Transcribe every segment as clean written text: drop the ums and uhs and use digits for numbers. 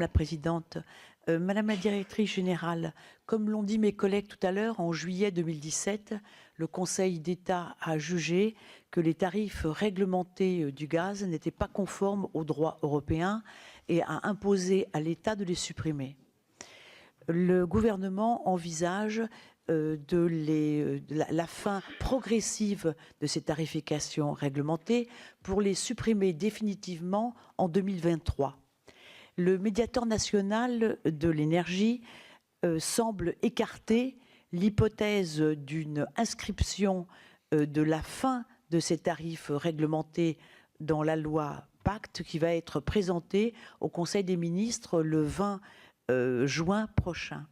la présidente. Madame la directrice générale, comme l'ont dit mes collègues tout à l'heure, en juillet 2017, le Conseil d'État a jugé que les tarifs réglementés du gaz n'étaient pas conformes au droit européen et a imposé à l'État de les supprimer. Le gouvernement envisage la fin progressive de ces tarifications réglementées pour les supprimer définitivement en 2023. Le médiateur national de l'énergie semble écarter l'hypothèse d'une inscription de la fin de ces tarifs réglementés dans la loi Pacte qui va être présentée au Conseil des ministres le 20 juin prochain.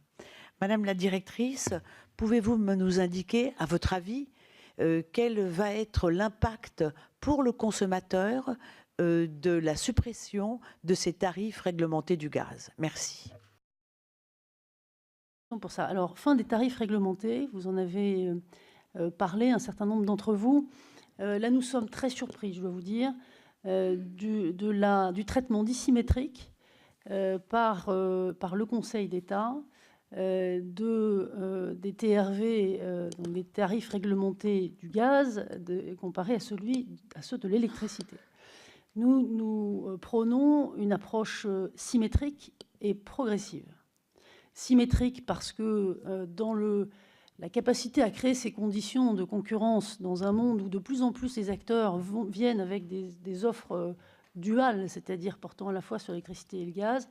Madame la directrice, pouvez-vous nous indiquer, à votre avis, quel va être l'impact pour le consommateur de la suppression de ces tarifs réglementés du gaz? Merci. Pour ça. Alors, fin des tarifs réglementés, vous en avez parlé, un certain nombre d'entre vous. Là, nous sommes très surpris, je dois vous dire, du traitement dissymétrique par le Conseil d'État des TRV, donc des tarifs réglementés du gaz, comparés à ceux de l'électricité. Nous prônons une approche symétrique et progressive. Symétrique parce que dans la capacité à créer ces conditions de concurrence dans un monde où de plus en plus les acteurs viennent avec des offres duales, c'est-à-dire portant à la fois sur l'électricité et le gaz,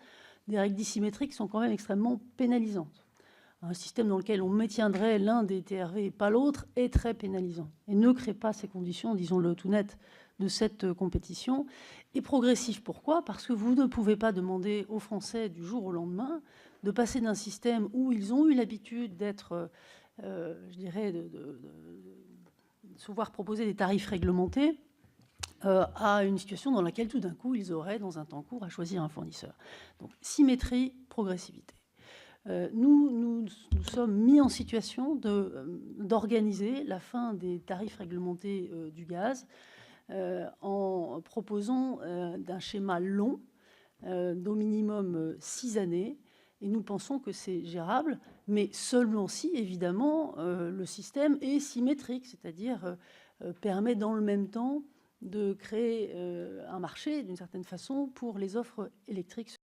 des règles dissymétriques sont quand même extrêmement pénalisantes. Un système dans lequel on maintiendrait l'un des TRV et pas l'autre est très pénalisant et ne crée pas ces conditions, disons-le tout net, de cette compétition. Et progressif, pourquoi? Parce que vous ne pouvez pas demander aux Français du jour au lendemain de passer d'un système où ils ont eu l'habitude d'être, je dirais, de se voir proposer des tarifs réglementés à une situation dans laquelle tout d'un coup ils auraient, dans un temps court, à choisir un fournisseur. Donc symétrie, progressivité. Nous sommes mis en situation d'organiser la fin des tarifs réglementés du gaz en proposant d'un schéma long d'au minimum 6 années. Et nous pensons que c'est gérable, mais seulement si, évidemment, le système est symétrique, c'est-à-dire permet dans le même temps de créer un marché, d'une certaine façon, pour les offres électriques